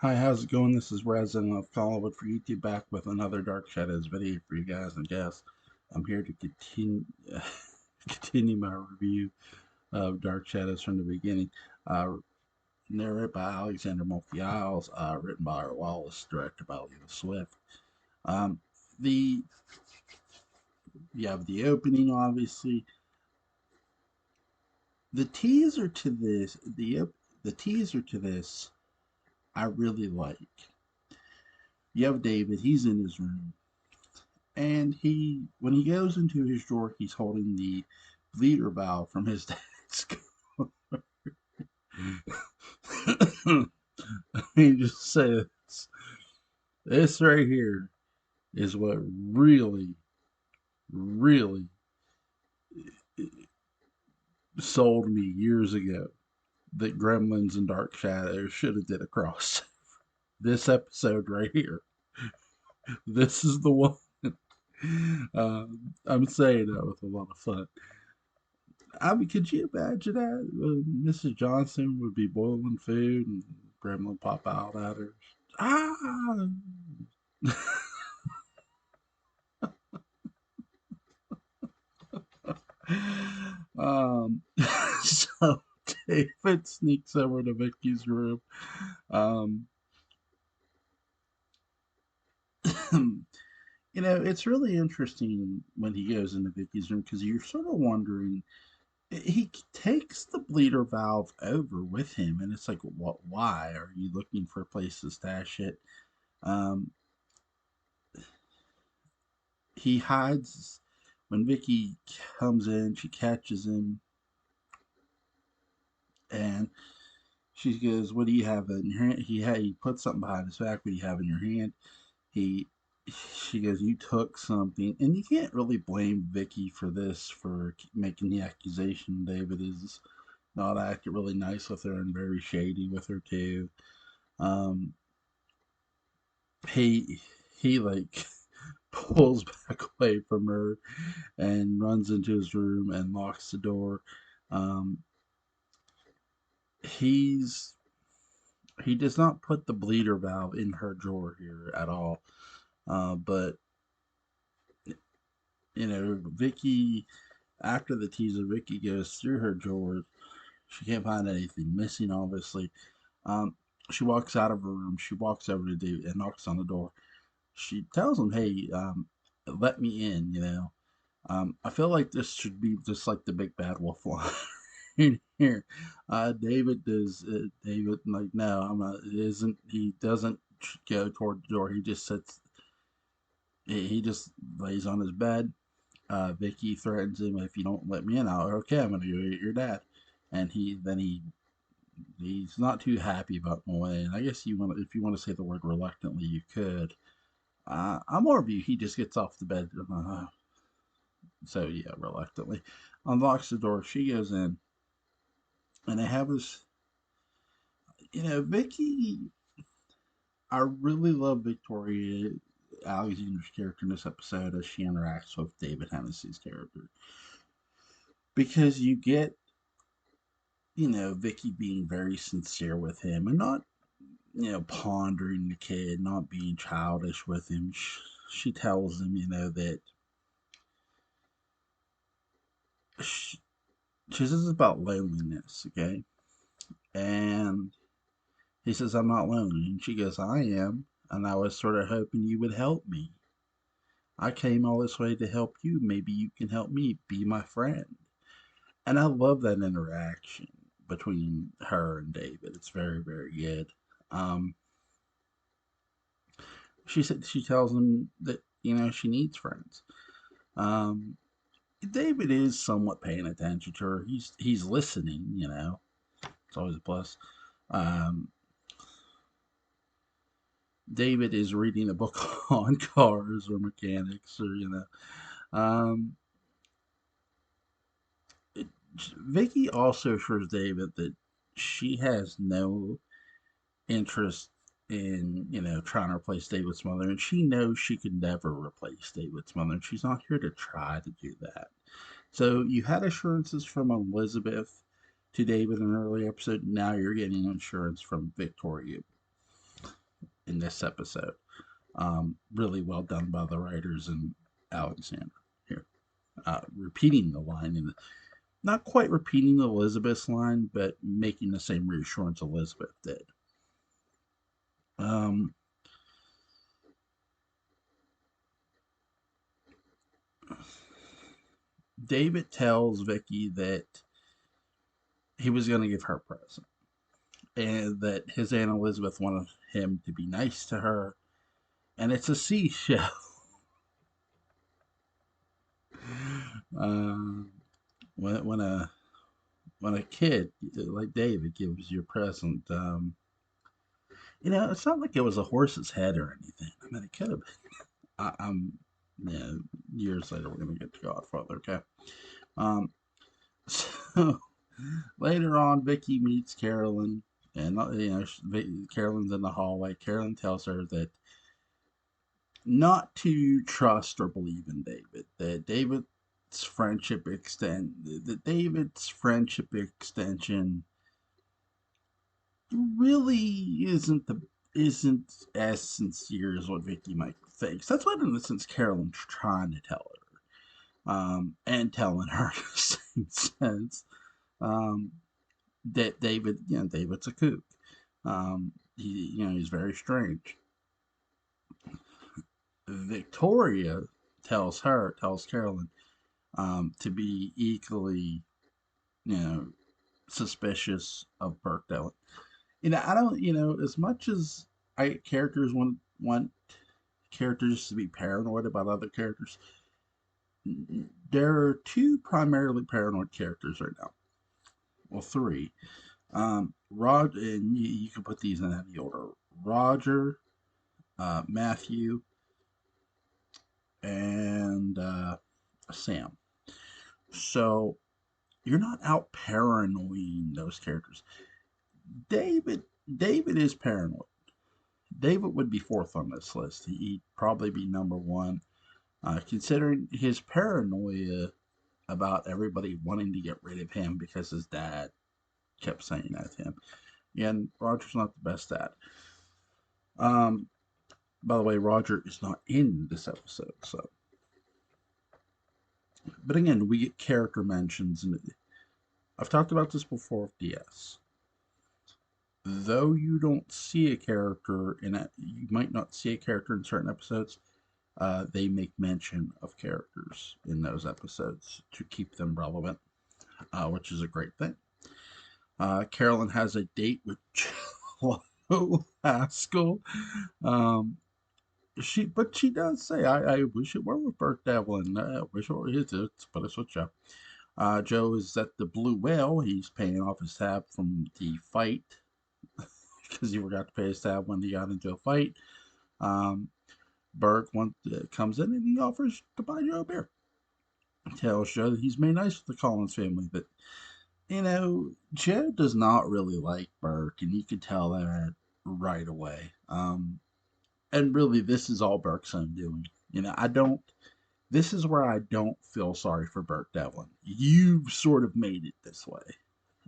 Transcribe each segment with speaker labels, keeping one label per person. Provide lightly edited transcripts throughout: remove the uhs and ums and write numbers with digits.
Speaker 1: Hi, how's it going? This is Resin of Collinwood for YouTube back with another Dark Shadows video for you guys and guests. I'm here to continue my review of Dark Shadows from the beginning. Uh, Narrated by Alexander Multi-Isles, written by Art Wallace, directed by Lena Swift. Um, the You have the opening, obviously. The teaser to this, the teaser to this, I really like. You have David. He's in his room. And when he goes into his drawer, he's holding the bleeder valve from his dad's gun. He just says, "This right here is what really, really sold me years ago that Gremlins and Dark Shadows should have did a cross. This episode right here. This is the one." I'm saying that with a lot of fun. I mean, could you imagine that? Mrs. Johnson would be boiling food and Gremlin pop out at her. Ah! um, so David sneaks over to Vicky's room. Um, it's really interesting when he goes into Vicky's room because you're sort of wondering. He takes the bleeder valve over with him, and it's like, what? Why are you looking for a place to stash it? Um, he hides when Vicky comes in. She catches him, and she goes, "What do you have in your hand?" He put something behind his back. What do you have in your hand? He She goes, "You took something," and you can't really blame Vicky for this for making the accusation. David is not acting really nice with her and very shady with her too. Um, he he like pulls back away from her and runs into his room and locks the door. Um, he's he does not put the bleeder valve in her drawer here at all. But Vicky, after the teaser, Vicky goes through her drawers. She can't find anything missing, obviously. Um, she walks out of her room. She walks over to David and knocks on the door. She tells him, "Hey, let me in." I feel like this should be just like the big bad wolf line in here. David does. David like, no, I'm not. It isn't. He doesn't go toward the door. He just sits. He just lays on his bed. Vicky threatens him, "If you don't let me in, okay, I'm gonna go eat your dad." And he's not too happy about going in. I guess if you want to say the word reluctantly, you could. I'm more of you. He just gets off the bed. So yeah, reluctantly unlocks the door. She goes in, and they have this. Vicky. I really love Victoria Alexander's character in this episode as she interacts with David Hennessy's character because you get Vicky being very sincere with him and not pondering the kid, not being childish with him. She tells him that she, she says it's about loneliness, okay, and he says, "I'm not lonely." And she goes, "I am. And I was sort of hoping you would help me. I came all this way to help you. Maybe you can help me. Be my friend." And I love that interaction between her and David. It's very, very good. Um, she tells him that she needs friends. Um, David is somewhat paying attention to her. He's listening. It's always a plus. Um, David is reading a book on cars or mechanics, or Um, it, Vicky also assures David that she has no interest in trying to replace David's mother, and she knows she could never replace David's mother, and she's not here to try to do that. So you had assurances from Elizabeth to David in an early episode. Now you're getting assurance from Victoria. in this episode. Really well done by the writers and Alexander here. Repeating the line, and not quite repeating Elizabeth's line, but making the same reassurance Elizabeth did. Um, David tells Vicky that he was going to give her a present, and that his Aunt Elizabeth wanted him to be nice to her, and it's a seashell. um, when a kid like David gives you a present, it's not like it was a horse's head or anything. I mean, it could have been. I'm yeah. Years later, we're gonna get to Godfather. Okay. Um, so later on, Vicky meets Carolyn, and Carolyn's in the hallway. Carolyn tells her that not to trust or believe in David. That David's friendship extension really isn't as sincere as what Vicky might think. That's what, in a sense, Carolyn's trying to tell her, and telling her in the same sense, um, that David's a kook. He's very strange. Victoria tells Carolyn, to be equally, you know, suspicious of Burke Dillon. I don't, as much as characters want characters to be paranoid about other characters, there are two primarily paranoid characters right now. Well, three. Rod, and you can put these in any order: Roger, Matthew, and Sam. So you're not out paranoiding those characters. David David is paranoid. David would be fourth on this list. He'd probably be number one, considering his paranoia about everybody wanting to get rid of him because his dad kept saying that to him. And Roger's not the best at. Um, by the way, Roger is not in this episode, so. But again, we get character mentions, and I've talked about this before with DS. Though you don't see a character in it, you might not see a character in certain episodes. They make mention of characters in those episodes to keep them relevant, which is a great thing. Carolyn has a date with Joe Haskell. Um, but she does say, I wish it were with Burke Devlin. I wish it were his, but it's with Joe. Joe is at the Blue Whale. He's paying off his tab from the fight because he forgot to pay his tab when he got into a fight. Um, Burke comes in and he offers to buy Joe a beer. Tells Joe that he's made nice with the Collins family, but Joe does not really like Burke, and you could tell that right away. And really, this is all Burke's own doing. I don't. This is where I don't feel sorry for Burke Devlin. You've sort of made it this way,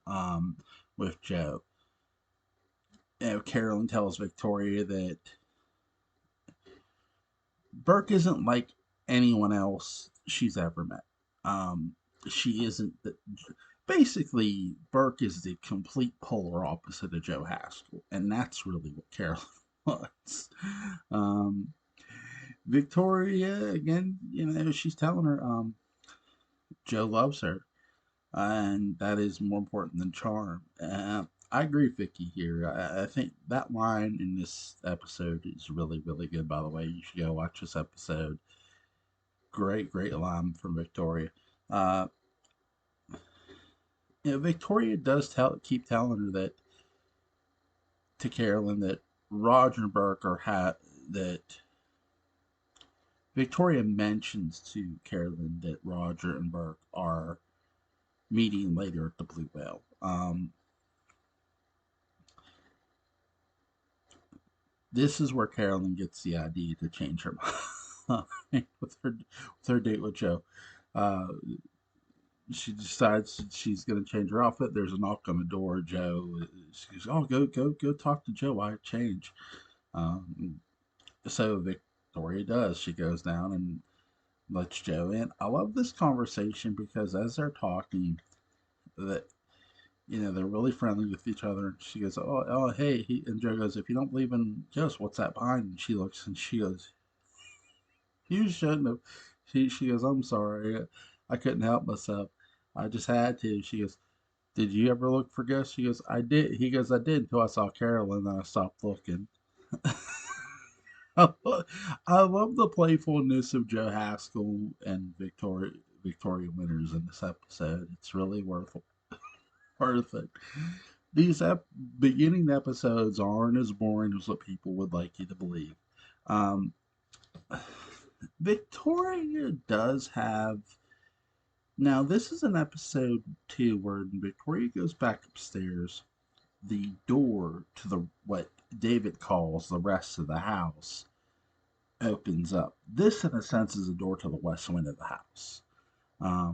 Speaker 1: um, with Joe. Carolyn tells Victoria that Burke isn't like anyone else she's ever met. Um, she isn't the, Basically, Burke is the complete polar opposite of Joe Haskell, and that's really what Carolyn wants. Um, Victoria, again, she's telling her Joe loves her, and that is more important than charm. I agree with Vicky here. I think that line in this episode is really, really good, by the way. You should go watch this episode. Great, great line from Victoria. Uh, Victoria does keep telling her to Carolyn that Roger and Burke that Victoria mentions to Carolyn that Roger and Burke are meeting later at the Blue Whale. This is where Carolyn gets the idea to change her mind with her date with Joe. Uh, she decides she's going to change her outfit. There's a knock on the door. Joe, she goes, "Oh, go talk to Joe. I change." Um, so Victoria does. She goes down and lets Joe in. I love this conversation because as they're talking, that they're really friendly with each other. She goes, "Oh, hey," and Joe goes, "If you don't believe in ghosts, what's that behind?" And she looks and she goes, "You shouldn't have." She goes, "I'm sorry, I couldn't help myself. I just had to." She goes, "Did you ever look for ghosts?" She goes, "I did." He goes, "I did until I saw Carolyn, and then I stopped looking." I love the playfulness of Joe Haskell and Victoria Winters in this episode. It's really worth it. These beginning episodes aren't as boring as what people would like you to believe. Um, Victoria does have. Now, this is an episode too where Victoria goes back upstairs. The door to the what David calls the rest of the house opens up. This, in a sense, is a door to the west wing of the house,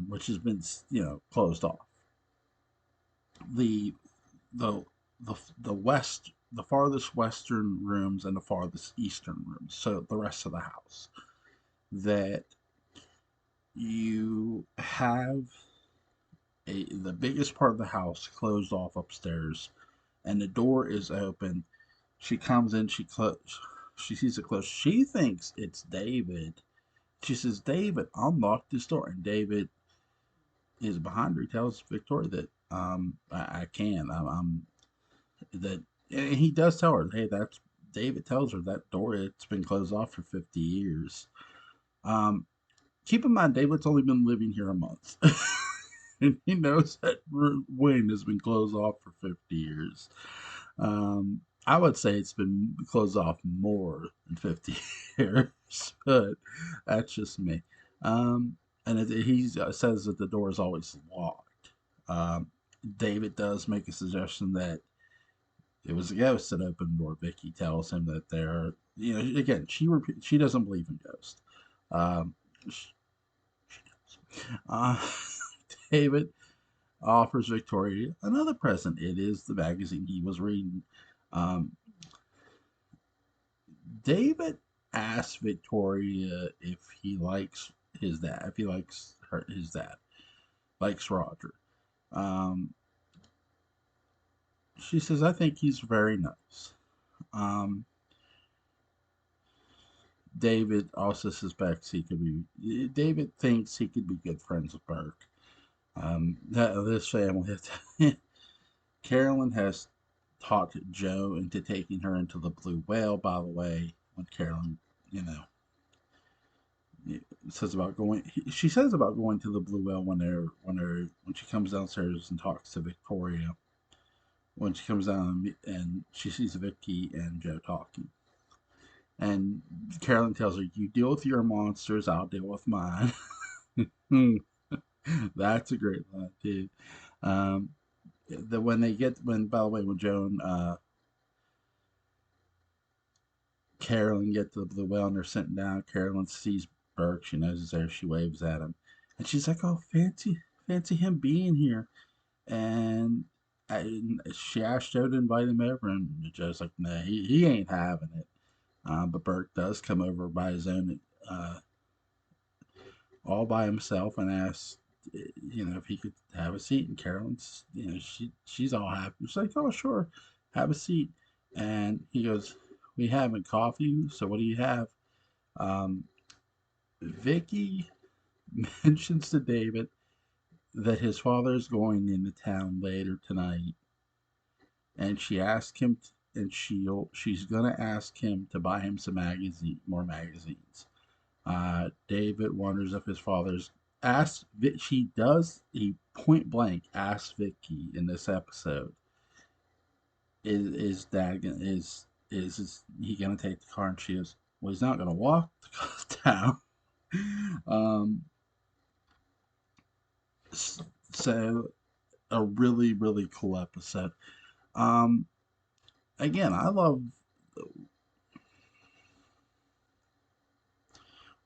Speaker 1: which has been closed off. The the the farthest western rooms and the farthest eastern rooms, so the rest of the house, that you have the biggest part of the house closed off upstairs, and the door is open. She comes in, she sees it closed. She thinks it's David. She says, "David, unlock this door." And David is behind her. He tells Victoria that I can. I'm that and he does tell her, "Hey, that's." David tells her that door, it's been closed off for 50 years. Um, Keep in mind, David's only been living here a month. And he knows that wing has been closed off for 50 years. I would say it's been closed off more than 50 years, but that's just me. And he says that the door is always locked. Um, David does make a suggestion that it was a ghost that opened the door. Vicky tells him that again, she doesn't believe in ghosts. Um, sh- uh, David offers Victoria another present. It is the magazine he was reading. Um, David asks Victoria if he likes his dad, if he likes his dad, likes Roger. Um, she says, "I think he's very nice." Um, David also suspects he could be. David thinks he could be good friends with Burke. This family, Carolyn has talked Joe into taking her into the Blue Whale. By the way, when Carolyn, you know, says about going, she says about going to the Blue Whale when she comes downstairs and talks to Victoria. When she comes down and she sees Vicky and Joe talking, and Carolyn tells her, "You deal with your monsters, I'll deal with mine." That's a great line too. Um, by the way, when Joan Carolyn get to the Blue Whale and they're sitting down, Carolyn sees Burke. She knows he's there. She waves at him, and she's like, "Oh, fancy him being here." And she asked Joe to invite him over, and Joe's like, "No, he ain't having it." But Burke does come over by his own, all by himself, and asks, if he could have a seat. And Carolyn's, she's all happy. She's like, "Oh, sure, have a seat." And he goes, "We having coffee, so what do you have?" Um, Vicky mentions to David that his father's going into town later tonight, and she asks him, and she's gonna ask him to buy him more magazines. David wonders if his father's asks. She does. He point blank asks Vicky in this episode, "Is dad is he gonna take the car?" And she goes, "Well, he's not gonna walk to town." um, so a really cool episode. Um, Again, I love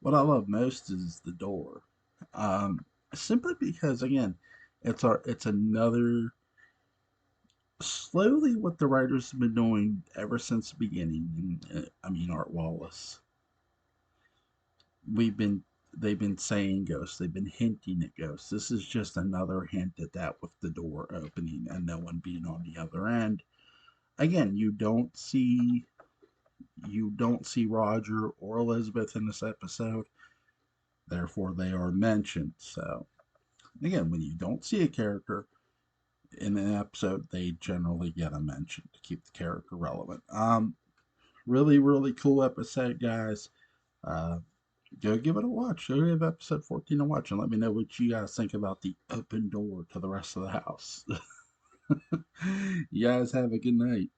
Speaker 1: what I love most is the door. Simply because again, it's another Slowly, what the writers have been doing ever since the beginning, and Art Wallace, we've been they've been saying ghosts, they've been hinting at ghosts. This is just another hint at that with the door opening and no one being on the other end. Again, you don't see Roger or Elizabeth in this episode, therefore they are mentioned. So again, when you don't see a character in an episode, they generally get a mention to keep the character relevant. Really, really cool episode, guys. Uh, Go give it a watch. Go give episode 14 a watch and let me know what you guys think about the open door to the rest of the house. You guys have a good night.